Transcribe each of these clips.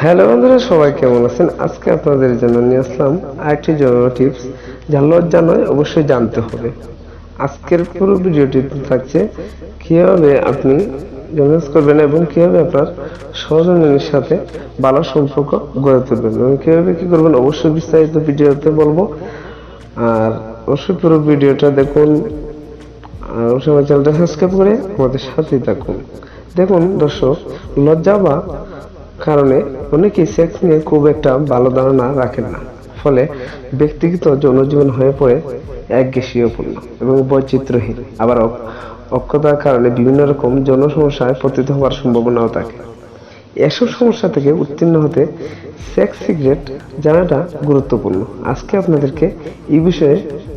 Hello বন্ধুরা, সবাই কেমন আছেন? আজকে আপনাদের জন্য নিয়ে আসলাম আরেকটি জরুরি টিপস, যা লজ্জা নয়, অবশ্যই জানতে হবে। আজকের পুরো ভিডিওটি থাকছে কিভাবে আপনি রোম্যান্স করবেন এবং কিভাবে আপনার সহধর্মিণীর সাথে ভালো সম্পর্ক গড়ে তুলবেন এবং কিভাবে কি করবেন, অবশ্যই বিস্তারিত ভিডিওতে বলবো। আর অবশ্যই পুরো ভিডিওটা দেখুন, আর অবশ্যই আমার চ্যানেলটা সাবস্ক্রাইব করে আমাদের সাথেই থাকুন। দেখুন দর্শক, লজ্জা বা কারণে অনেকেই সেক্স নিয়ে খুব একটা ভালো ধারণা রাখেন না, ফলে ব্যক্তিগত যৌনজীবন হয়ে পড়ে একঘেয়েশীপূর্ণ এবং বৈচিত্র্যহীন। আবার অক্ষতার কারণে বিভিন্ন রকম যৌন সমস্যায় পতিত হওয়ার সম্ভাবনাও থাকে। এসব সমস্যা থেকে উত্তীর্ণ হতে সেক্স সিক্রেট জানাটা গুরুত্বপূর্ণ। আজকে আপনাদেরকে এই বিষয়ে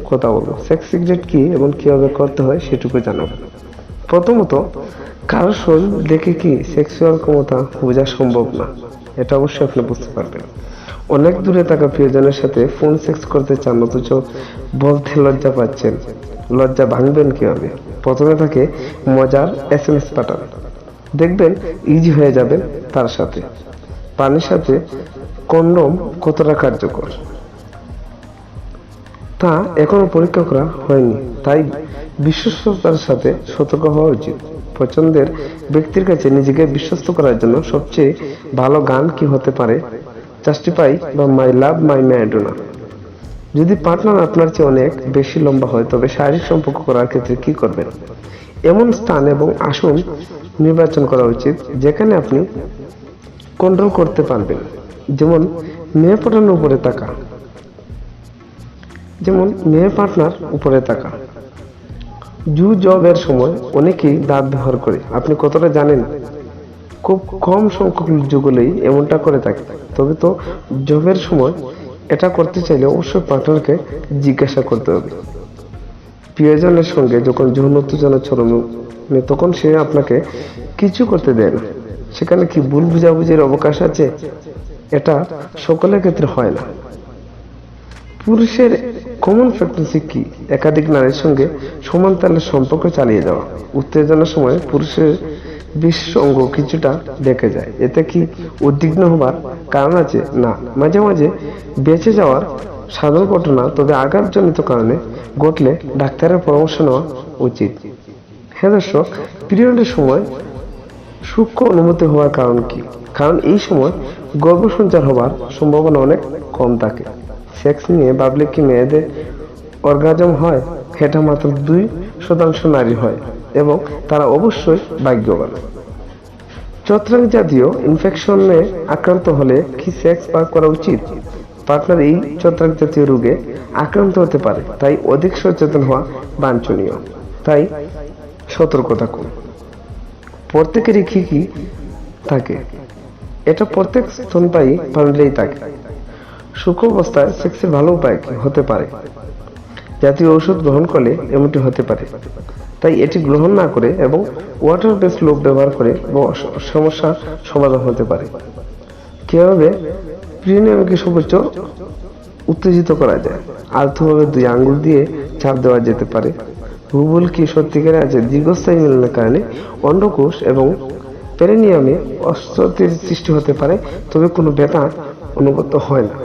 কথা বলবো। সেক্স সিক্রেট কি এবং কিভাবে করতে হয় সেটুকু জানাবো। প্রথমত, কারো শরীর দেখে কি সেক্সুয়াল ক্ষমতা বোঝা সম্ভব না, এটা অবশ্যই আপনি বুঝতে পারবেন। অনেক দূরে থাকা প্রিয়জনের সাথে ফোন সেক্স করতে চান, অথচ বলতে লজ্জা পাচ্ছেন। লজ্জা ভাঙবেন কিভাবে? প্রথমে তাকে মজার SMS পাঠান, দেখবেন ইজি হয়ে যাবেন তার সাথে। পানির সাথে কন্ডম কতটা কার্যকর তা এখনো পরীক্ষা করা হয়নি, তাই বিশ্বস্ততার সাথে সতর্ক হওয়া উচিত। পছন্দের ব্যক্তির কাছে নিজেকে বিশ্বস্ত করার জন্য সবচেয়ে ভালো গান কি হতে পারে? জাস্টিফাই বা মাই লাভ মাই ম্যাডোনা। যদি পার্টনার আপনার চেয়ে অনেক বেশি লম্বা হয়, তবে শারীরিক সম্পর্ক করার ক্ষেত্রে কি করবেন? এমন স্থান এবং আসন নির্বাচন করা উচিত যেখানে আপনি কন্ট্রোল করতে পারবেন। যেমন মেয়ে পটানোর উপরে তাকা যেমন মেয়ে পার্টনার উপরে তাকা। জবের সময় অনেকেই দাঁত ব্যবহার করে, আপনি কতটা জানেন? খুব কম সংখ্যক যুগলেই এমনটা করে থাকে। তবে তো জবের সময় এটা করতে চাইলে অবশ্যই পার্টনারকে জিজ্ঞাসা করতে হবে। প্রিয়জনের সঙ্গে যখন যৌন উত্তেজনা ছড়ানো, তখন সে আপনাকে কিছু করতে দেয় না, সেখানে কি ভুল বুঝাবুঝির অবকাশ আছে? এটা সকলের ক্ষেত্রে হয় না। পুরুষের কমন ফ্রিকোয়েন্সি কি? একাধিক নারীর সঙ্গে সমান তালে সম্পর্ক চালিয়ে যাওয়া। উত্তেজনার সময় পুরুষের বিশেষ অঙ্গ কিছুটা দেখে যায়, এতে কি উদ্বিগ্ন হবার কারণ আছে? না। মাঝে মাঝে বেঁচে যাওয়ার সাধারণ ঘটনা, তবে আঘাতজনিত কারণে ঘটলে ডাক্তারের পরামর্শ নেওয়া উচিত। হ্যাঁ দর্শক, পিরিয়ডের সময় সূক্ষ্ম অনুমতি হওয়ার কারণ কি? কারণ এই সময় গর্ভসঞ্চার হবার সম্ভাবনা অনেক কম থাকে। সেক্স নিয়ে ভাবলে কি মেয়েদের অর্গাজম হয়? এটা মাত্র 2% নারী হয় এবং তারা অবশ্যই ভাগ্যবান। ছত্রাক জাতীয় ইনফেকশনে আক্রান্ত হলে কি সেক্স পার করা উচিত? পার্টনার এই ছত্রাক জাতীয় রোগে আক্রান্ত হতে পারে, তাই অধিক সচেতন হওয়া বাঞ্ছনীয়। তাই সতর্ক থাকুন। প্রত্যেকেরই কি কি থাকে? এটা প্রত্যেক স্তনপায়ী প্রাণীরই থাকে। সূক্ষ্ম অবস্থায় সেক্সের ভালো উপায় কি হতে পারে? জাতীয় ঔষধ গ্রহণ করলে এমনটি হতে পারে, তাই এটি গ্রহণ না করে এবং ওয়াটার বেসড লোভ ব্যবহার করে সমস্যার সমাধান হতে পারে। কিভাবে প্রিয়নিয়মকে সর্বোচ্চ উত্তেজিত করা যায়? আলতোভাবে 2 আঙ্গুল দিয়ে চাপ দেওয়া যেতে পারে। ভুল কি সত্যিকারে আছে? দীর্ঘস্থায়ী মিলনের কারণে অন্ডকোষ এবং পেরিনিয়ামে অস্থিরতার সৃষ্টি হতে পারে, তবে কোনো ব্যথা অনুভূত হয় না।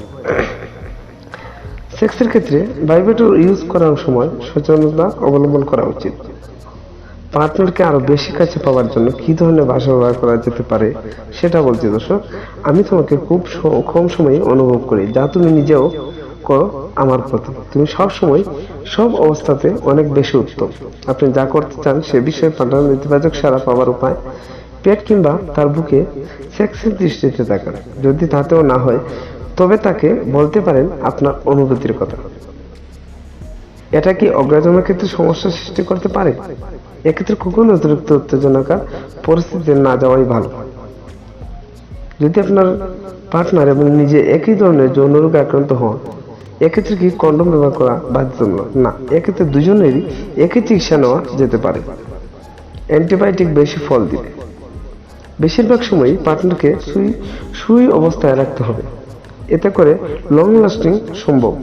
সেক্সের ক্ষেত্রে ভাইব্রেটর ইউজ করার সময় সচেতনতা অবলম্বন করা উচিত। পার্টনারকে আরো বেশি কাছে পাওয়ার জন্য কি ধরনের ভাষা ব্যবহার করা যেতে পারে সেটা বলছি দর্শক। আমি তোমাকে খুব কম সময়ে অনুভব করি, যা তুমি নিজেও করো আমার প্রতি। তুমি সব সময় সব অবস্থাতে অনেক বেশি উত্তম। আপনি যা করতে চান সে বিষয়ে পার্টনার নেতিবাচক সাড়া পাওয়ার উপায়: পেট কিংবা তার বুকে সেক্সের দৃষ্টিতে তাকান। যদি তাতেও না হয়, তবে তাকে বলতে পারেন আপনার অনুভূতির কথা। এটা কি অগ্রাজমের ক্ষেত্রে সমস্যার সৃষ্টি করতে পারে? এক্ষেত্রে কখনো অতিরিক্ত উত্তেজনাকার পরিস্থিতিতে না যাওয়াই ভালো। যদি আপনার পার্টনার এবং নিজে একই ধরনের যৌন রোগে আক্রান্ত হন, এক্ষেত্রে কি কন্ডম ব্যবহার করা বাধ্যতামূলক? না, এক্ষেত্রে দুজনেরই একই চিকিৎসা নেওয়া যেতে পারে। অ্যান্টিবায়োটিক বেশি ফল দিবে। বেশিরভাগ সময়ই পার্টনারকে সুই অবস্থায় রাখতে হবে, এতে করে লং লাস্টিং সম্ভব।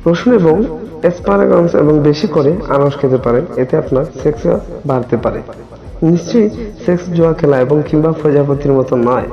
রসুন এবং অ্যাসপারাগাস এবং বেশি করে আনারস খেতে পারেন, এতে আপনার সেক্স বাড়তে পারে। নিশ্চয়ই সেক্স জুয়া খেলা এবং কিংবা প্রজাপতির মতো নয়।